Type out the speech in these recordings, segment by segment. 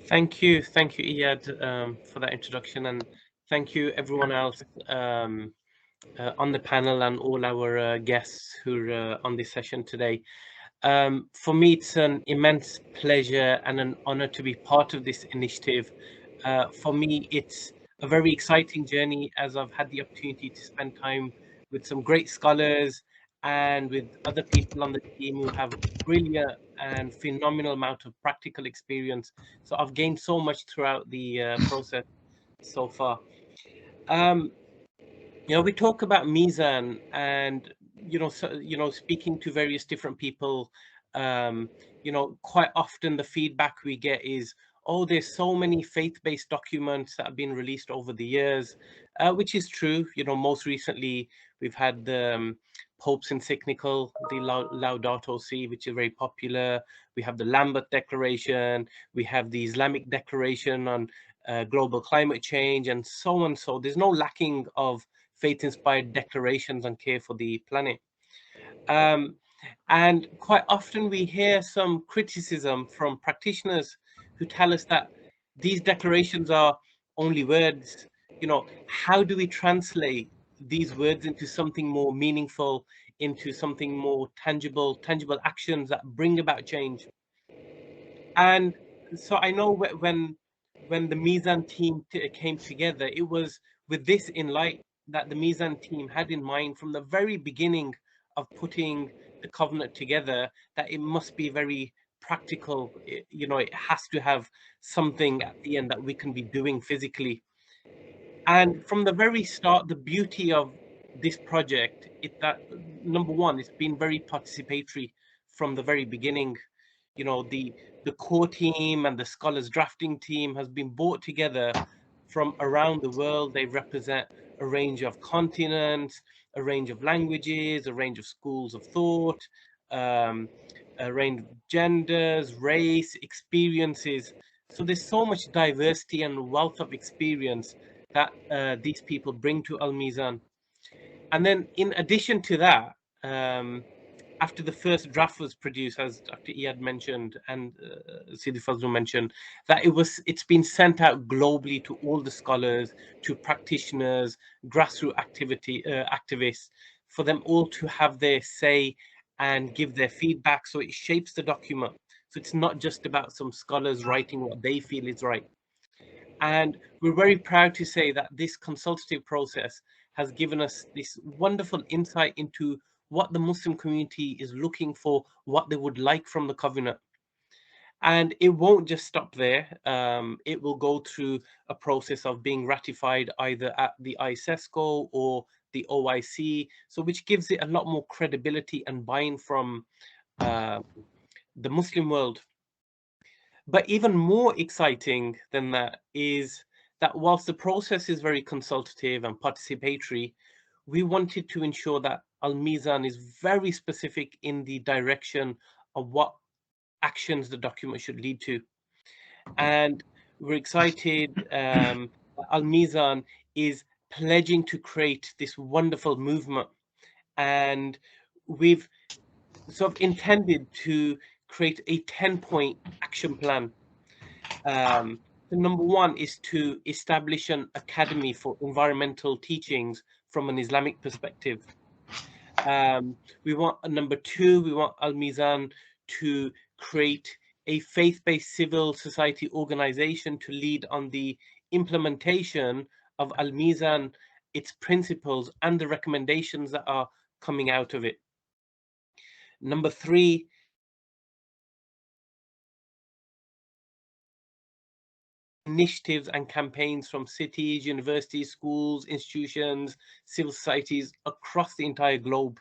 Thank you, Iyad, for that introduction, and thank you everyone else on the panel and all our guests who are on this session today. For me, it's an immense pleasure and an honor to be part of this initiative. For me, it's a very exciting journey as I've had the opportunity to spend time with some great scholars and with other people on the team who have brilliant and phenomenal amount of practical experience. So I've gained so much throughout the process so far. Um, we talk about Mizan and speaking to various different people. um quite often the feedback we get is, oh, there's so many faith-based documents that have been released over the years, which is true. Most recently we've had the Pope's encyclical, the Laudato Si, which is very popular. We have the Lambeth Declaration, we have the Islamic Declaration on global climate change, and so on. So there's no lacking of faith-inspired declarations on care for the planet. Um, and quite often we hear some criticism from practitioners who tell us that these declarations are only words. How do we translate these words into something more meaningful, into something more tangible actions that bring about change? And so I know when the Mizan team came together, it was with this in light that the Mizan team had in mind from the very beginning of putting the covenant together, that it must be very practical. It has to have something at the end that we can be doing physically. And from the very start, the beauty of this project is that, number one, it's been very participatory from the very beginning. The core team and the scholars drafting team has been brought together from around the world. They represent a range of continents, a range of languages, a range of schools of thought, um, a range of genders, race, experiences. So there's so much diversity and wealth of experience that these people bring to Al Mizan. And then, in addition to that, after the first draft was produced, as Dr. Iyad mentioned and Sidi Fazlul mentioned, that it's been sent out globally to all the scholars, to practitioners, grassroots activists, for them all to have their say and give their feedback. So it shapes the document. So it's not just about some scholars writing what they feel is right. And we're very proud to say that this consultative process has given us this wonderful insight into what the Muslim community is looking for, what they would like from the covenant. And it won't just stop there. It will go through a process of being ratified either at the ISESCO or the OIC, so which gives it a lot more credibility and buy-in from uh, the Muslim world. But even more exciting than that is that whilst the process is very consultative and participatory, we wanted to ensure that Al Mizan is very specific in the direction of what actions the document should lead to. And we're excited. Al Mizan is pledging to create this wonderful movement. And we've sort of intended to create a 10-point action plan. So number one is to establish an academy for environmental teachings from an Islamic perspective. We want number two, we want Al Mizan to create a faith-based civil society organization to lead on the implementation of Al Mizan, its principles, and the recommendations that are coming out of it. Number three, initiatives and campaigns from cities, universities, schools, institutions, civil societies across the entire globe.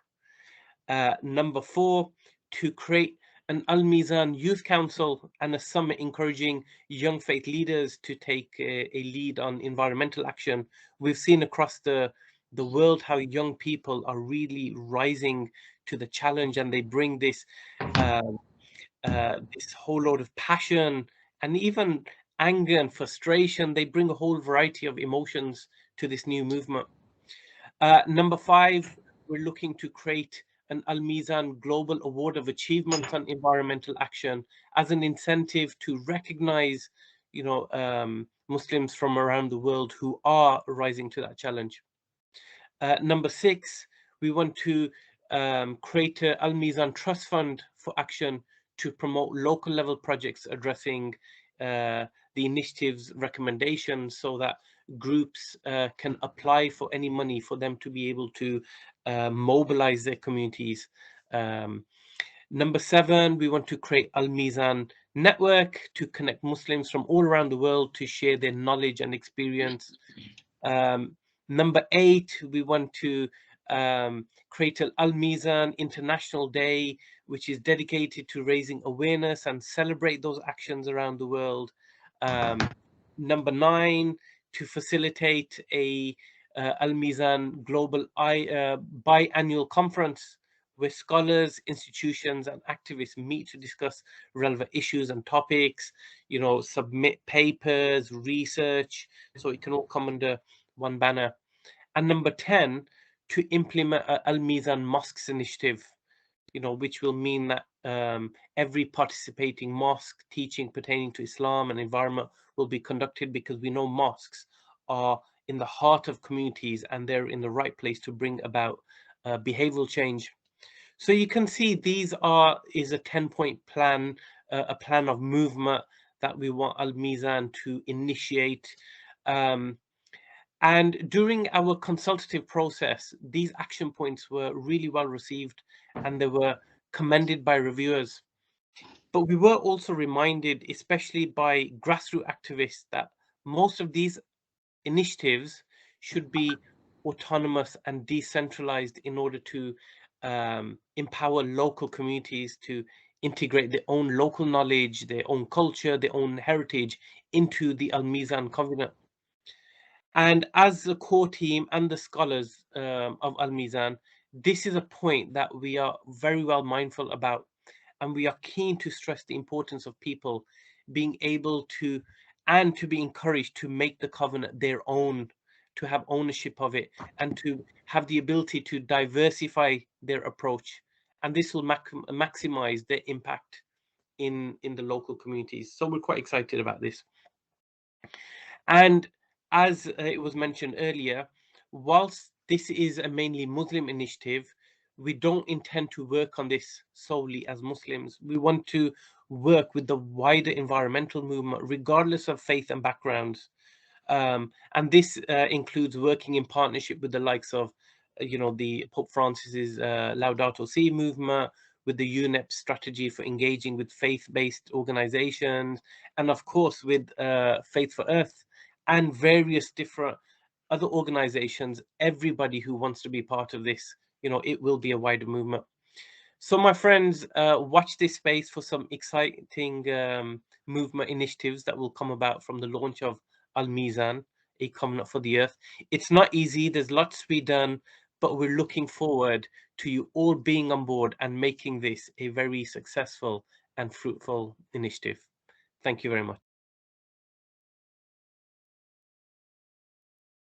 Number four, to create an Al Mizan Youth Council and a summit encouraging young faith leaders to take a lead on environmental action. We've seen across the world how young people are really rising to the challenge, and they bring this whole load of passion and even anger and frustration. They bring a whole variety of emotions to this new movement. Number five, we're looking to create an Al Mizan Global Award of Achievement on Environmental Action as an incentive to recognize Muslims from around the world who are rising to that challenge. Number 6, we want to create a Al Mizan Trust Fund for Action to promote local level projects addressing the initiative's recommendations, so that groups can apply for any money for them to be able to mobilize their communities. Number 7, we want to create Al Mizan Network to connect Muslims from all around the world to share their knowledge and experience. Number 8, we want to create an Al Mizan International Day, which is dedicated to raising awareness and celebrate those actions around the world. Number 9, to facilitate a Al Mizan Global biannual conference where scholars, institutions, and activists meet to discuss relevant issues and topics, submit papers, research, so it can all come under one banner. And number 10, to implement Al Mizan Mosques initiative, which will mean that every participating mosque teaching pertaining to Islam and environment will be conducted, because we know mosques are in the heart of communities and they're in the right place to bring about behavioral change. So you can see is a 10-point plan, a plan of movement that we want Al Mizan to initiate. And during our consultative process, these action points were really well received and they were commended by reviewers. But we were also reminded, especially by grassroots activists, that most of these initiatives should be autonomous and decentralized in order to empower local communities to integrate their own local knowledge, their own culture, their own heritage into the Al Mizan Covenant. And as the core team and the scholars of Al Mizan, this is a point that we are very well mindful about, and we are keen to stress the importance of people being able to, and to be encouraged to make the covenant their own, to have ownership of it, and to have the ability to diversify their approach. And this will maximize their impact in the local communities. So we're quite excited about this. And as it was mentioned earlier, whilst this is a mainly Muslim initiative, we don't intend to work on this solely as Muslims. We want to work with the wider environmental movement, regardless of faith and backgrounds. And this includes working in partnership with the likes of, the Pope Francis's Laudato Si movement, with the UNEP strategy for engaging with faith-based organizations, and of course with Faith for Earth and various different other organizations. Everybody who wants to be part of this, it will be a wider movement. So my friends, watch this space for some exciting movement initiatives that will come about from the launch of Al Mizan, a covenant for the earth. It's not easy, there's lots to be done, but we're looking forward to you all being on board and making this a very successful and fruitful initiative. Thank you very much.